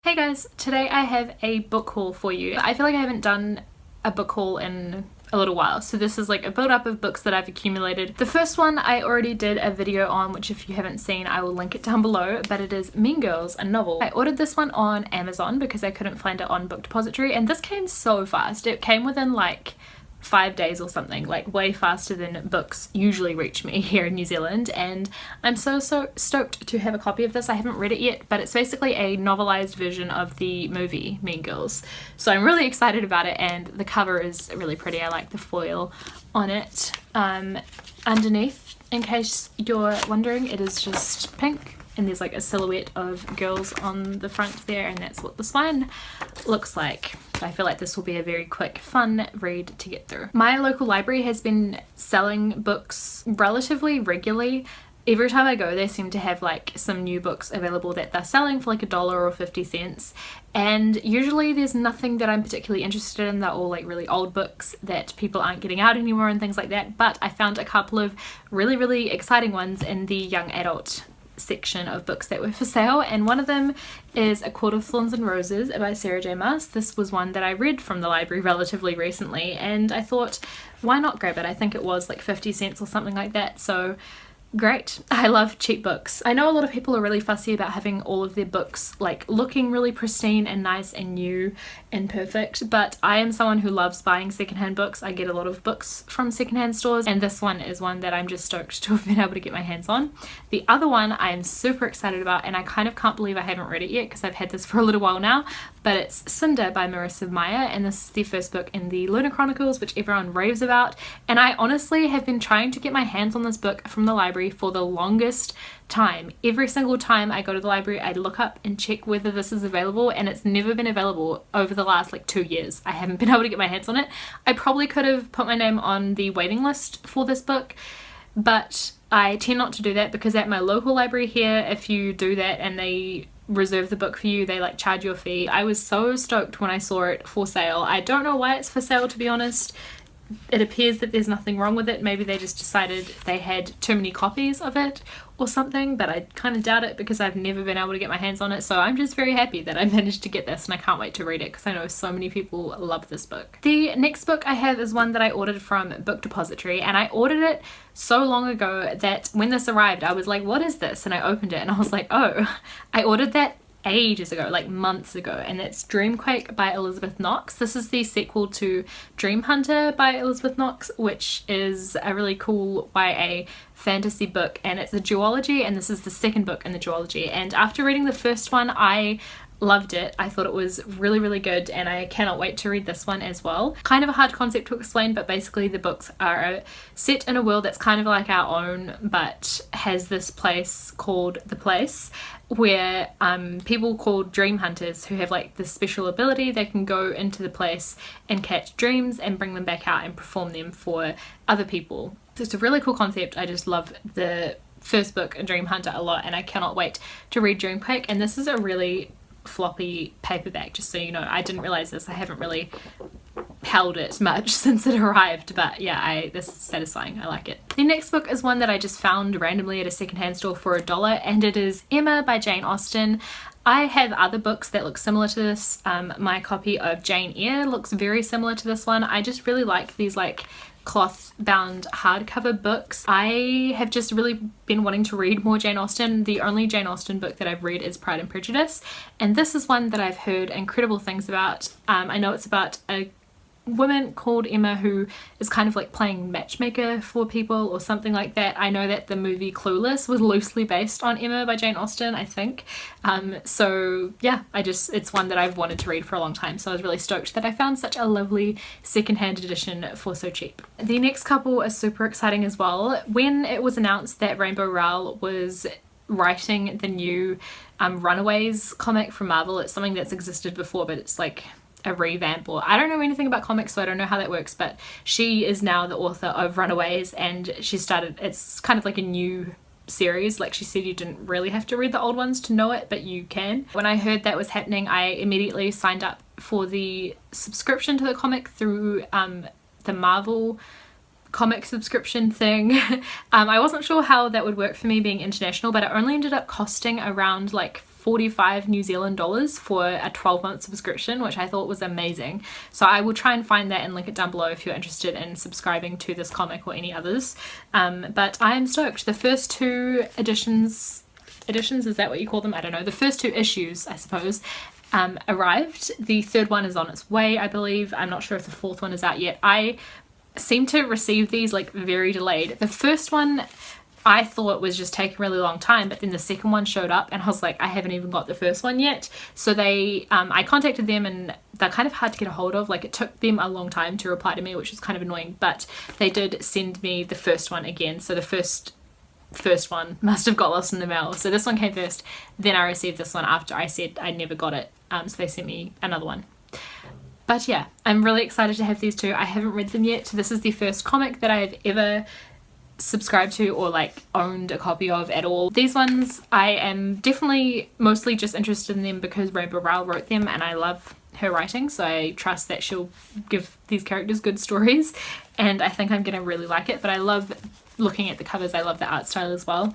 Hey guys, today I have a book haul for you. I feel like I haven't done a book haul in a little while, so this is like a build up of books that I've accumulated. The first one I already did a video on, which if you haven't seen I will link it down below, but it is Mean Girls, a novel. I ordered this one on Amazon because I couldn't find it on Book Depository, and this came so fast. It came within like 5 days or something, like way faster than books usually reach me here in New Zealand, and I'm so stoked to have a copy of this. I haven't read it yet, but it's basically a novelized version of the movie Mean Girls, so I'm really excited about it, and the cover is really pretty. I like the foil on it. Underneath, in case you're wondering, it is just pink, and there's like a silhouette of girls on the front there, and that's what the spine looks like. I feel like this will be a very quick, fun read to get through. My local library has been selling books relatively regularly. Every time I go, they seem to have like some new books available that they're selling for like $1 or 50 cents. And usually there's nothing that I'm particularly interested in. They're all like really old books that people aren't getting out anymore and things like that. But I found a couple of really exciting ones in the young adult section of books that were for sale, and one of them is A Court of Thorns and Roses by Sarah J Maas. This was one that I read from the library relatively recently, and I thought, why not grab it? I think it was like 50 cents or something like that, so great. I love cheap books. I know a lot of people are really fussy about having all of their books like looking really pristine and nice and new and perfect, but I am someone who loves buying secondhand books. I get a lot of books from secondhand stores, and this one is one that I'm just stoked to have been able to get my hands on. The other one I am super excited about, and I kind of can't believe I haven't read it yet because I've had this for a little while now, but it's Cinder by Marissa Meyer, and this is the first book in the Lunar Chronicles, which everyone raves about, and I honestly have been trying to get my hands on this book from the library for the longest time. Every single time I go to the library, I look up and check whether this is available, and it's never been available over the last like 2 years. I haven't been able to get my hands on it. I probably could have put my name on the waiting list for this book, but I tend not to do that because at my local library here, if you do that and they reserve the book for you, they like charge you a fee. I was so stoked when I saw it for sale. I don't know why it's for sale, to be honest. It appears that there's nothing wrong with it. Maybe they just decided they had too many copies of it or something, but I kind of doubt it because I've never been able to get my hands on it. So I'm just very happy that I managed to get this, and I can't wait to read it because I know so many people love this book. The next book I have is one that I ordered from Book Depository, and I ordered it so long ago that when this arrived I was like, what is this? And I opened it and I was like, oh, I ordered that ages ago, like months ago, and it's Dreamquake by Elizabeth Knox. This is the sequel to Dream Hunter by Elizabeth Knox, which is a really cool YA fantasy book, and it's a duology, and this is the second book in the duology, and after reading the first one I loved it. I thought it was really good, and I cannot wait to read this one as well. Kind of a hard concept to explain, but basically the books are set in a world that's kind of like our own, but has this place called The Place, where people called dream hunters who have like this special ability, they can go into the place and catch dreams and bring them back out and perform them for other people. So it's a really cool concept. I just love the first book, Dream Hunter, a lot, and I cannot wait to read Dreamquake. And this is a really floppy paperback, just so you know. I didn't realize this. I haven't really held it much since it arrived, but yeah, this is satisfying. I like it. The next book is one that I just found randomly at a secondhand store for $1, and it is Emma by Jane Austen. I have other books that look similar to this. My copy of Jane Eyre looks very similar to this one. I just really like these like cloth bound hardcover books. I have just really been wanting to read more Jane Austen. The only Jane Austen book that I've read is Pride and Prejudice, and this is one that I've heard incredible things about. I know it's about a woman called Emma who is kind of like playing matchmaker for people or something like that. I know that the movie Clueless was loosely based on Emma by Jane Austen, I think. So yeah, it's one that I've wanted to read for a long time, so I was really stoked that I found such a lovely secondhand edition for so cheap. The next couple are super exciting as well. When it was announced that Rainbow Rowell was writing the new Runaways comic from Marvel, it's something that's existed before, but it's like a revamp, or I don't know anything about comics, so I don't know how that works, but she is now the author of Runaways, and it's kind of like a new series. Like she said, you didn't really have to read the old ones to know it, but you can. When I heard that was happening, I immediately signed up for the subscription to the comic through the Marvel comic subscription thing. I wasn't sure how that would work for me being international, but it only ended up costing around like 45 New Zealand dollars for a 12-month subscription, which I thought was amazing. So I will try and find that and link it down below if you're interested in subscribing to this comic or any others. But I am stoked. The first two editions, is that what you call them? I don't know. The first two issues, I suppose, arrived. The third one is on its way, I believe. I'm not sure if the fourth one is out yet. I seem to receive these like very delayed. The first one I thought was just taking a really long time, but then the second one showed up and I was like, I haven't even got the first one yet. So they I contacted them, and they're kind of hard to get a hold of. Like, it took them a long time to reply to me, which was kind of annoying, but they did send me the first one again. So the first one must have got lost in the mail. So this one came first, then I received this one after I said I never got it. So they sent me another one. But yeah, I'm really excited to have these two. I haven't read them yet. This is the first comic that I've ever subscribed to or like owned a copy of at all. These ones I am definitely mostly just interested in them because Rainbow Rowell wrote them and I love her writing, so I trust that she'll give these characters good stories, and I think I'm gonna really like it. But I love looking at the covers. I love the art style as well.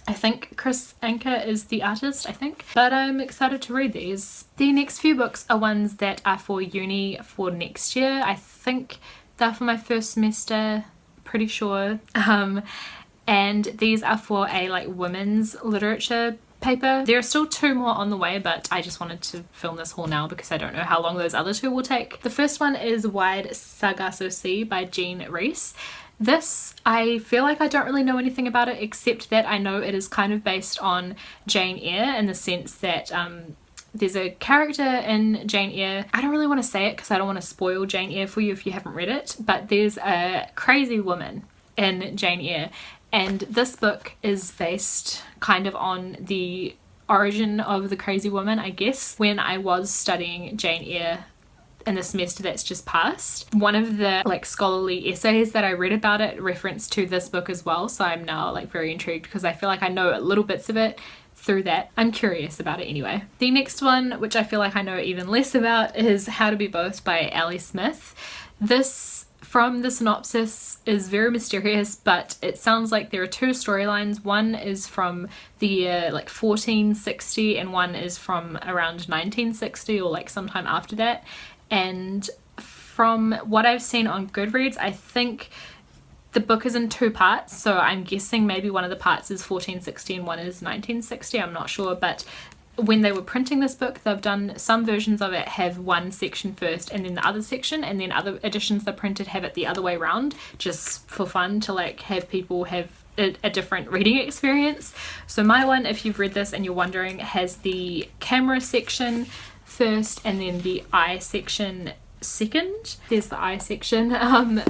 I think Chris Anker is the artist, I think. But I'm excited to read these. The next few books are ones that are for uni for next year. I think they're for my first semester, pretty sure. And these are for a like women's literature paper. There are still two more on the way, but I just wanted to film this haul now because I don't know how long those other two will take. The first one is Wide Sargasso Sea by Jean Rhys. This, I feel like I don't really know anything about it except that I know it is kind of based on Jane Eyre in the sense that there's a character in Jane Eyre. I don't really want to say it because I don't want to spoil Jane Eyre for you if you haven't read it, but there's a crazy woman in Jane Eyre, and this book is based kind of on the origin of the crazy woman, I guess. When I was studying Jane Eyre in the semester that's just passed, one of the like scholarly essays that I read about it referenced to this book as well, so I'm now like very intrigued because I feel like I know little bits of it through that. I'm curious about it anyway. The next one, which I feel like I know even less about, is How to Be Both by Ali Smith. This, from the synopsis, is very mysterious, but it sounds like there are two storylines. One is from the year like 1460 and one is from around 1960 or like sometime after that. And from what I've seen on Goodreads, I think the book is in two parts, so I'm guessing maybe one of the parts is 1460 and one is 1960, I'm not sure. But when they were printing this book, they've done some versions of it have one section first and then the other section, and then other editions they printed have it the other way around, just for fun, to like have people have a different reading experience. So my one, if you've read this and you're wondering, has the camera section first and then the eye section second. There's the eye section,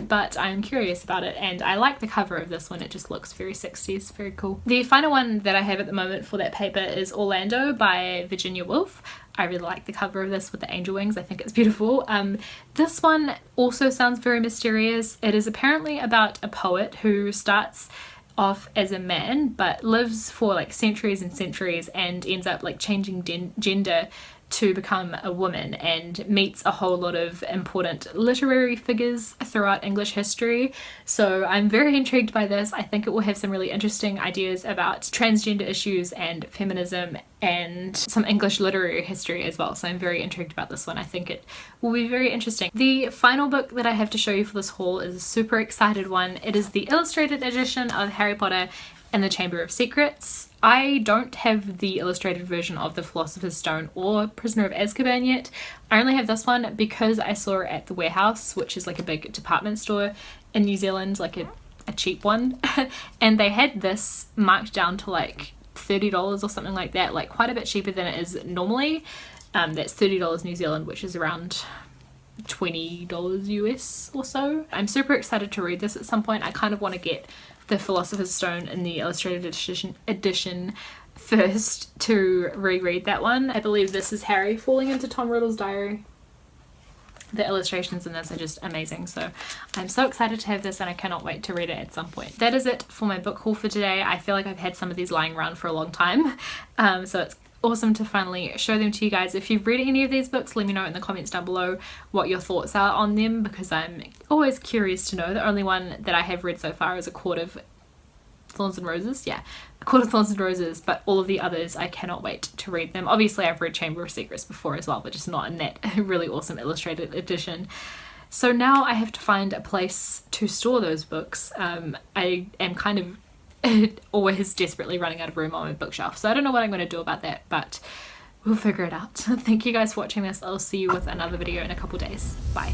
but I'm curious about it and I like the cover of this one. It just looks very 60s, very cool. The final one that I have at the moment for that paper is Orlando by Virginia Woolf. I really like the cover of this with the angel wings. I think it's beautiful. This one also sounds very mysterious. It is apparently about a poet who starts off as a man but lives for like centuries and centuries and ends up like changing gender to become a woman, and meets a whole lot of important literary figures throughout English history. So I'm very intrigued by this. I think it will have some really interesting ideas about transgender issues and feminism and some English literary history as well. So I'm very intrigued about this one. I think it will be very interesting. The final book that I have to show you for this haul is a super excited one. It is the illustrated edition of Harry Potter and the Chamber of Secrets. I don't have the illustrated version of The Philosopher's Stone or Prisoner of Azkaban yet. I only have this one because I saw it at the Warehouse, which is like a big department store in New Zealand, like a cheap one. And they had this marked down to like $30 or something like that, like quite a bit cheaper than it is normally. That's $30 New Zealand, which is around $20 US or so. I'm super excited to read this at some point. I kind of want to get The Philosopher's Stone in the illustrated edition first to reread that one. I believe this is Harry falling into Tom Riddle's diary. The illustrations in this are just amazing, so I'm so excited to have this and I cannot wait to read it at some point. That is it for my book haul for today. I feel like I've had some of these lying around for a long time, so it's awesome to finally show them to you guys. If you've read any of these books, let me know in the comments down below what your thoughts are on them, because I'm always curious to know. The only one that I have read so far is A Court of Thorns and Roses, yeah, A Court of Thorns and Roses, but all of the others I cannot wait to read them. Obviously I've read Chamber of Secrets before as well, but just not in that really awesome illustrated edition. So now I have to find a place to store those books. I am kind of always desperately running out of room on my bookshelf, so I don't know what I'm going to do about that, but we'll figure it out. Thank you guys for watching this. I'll see you with another video in a couple days. Bye.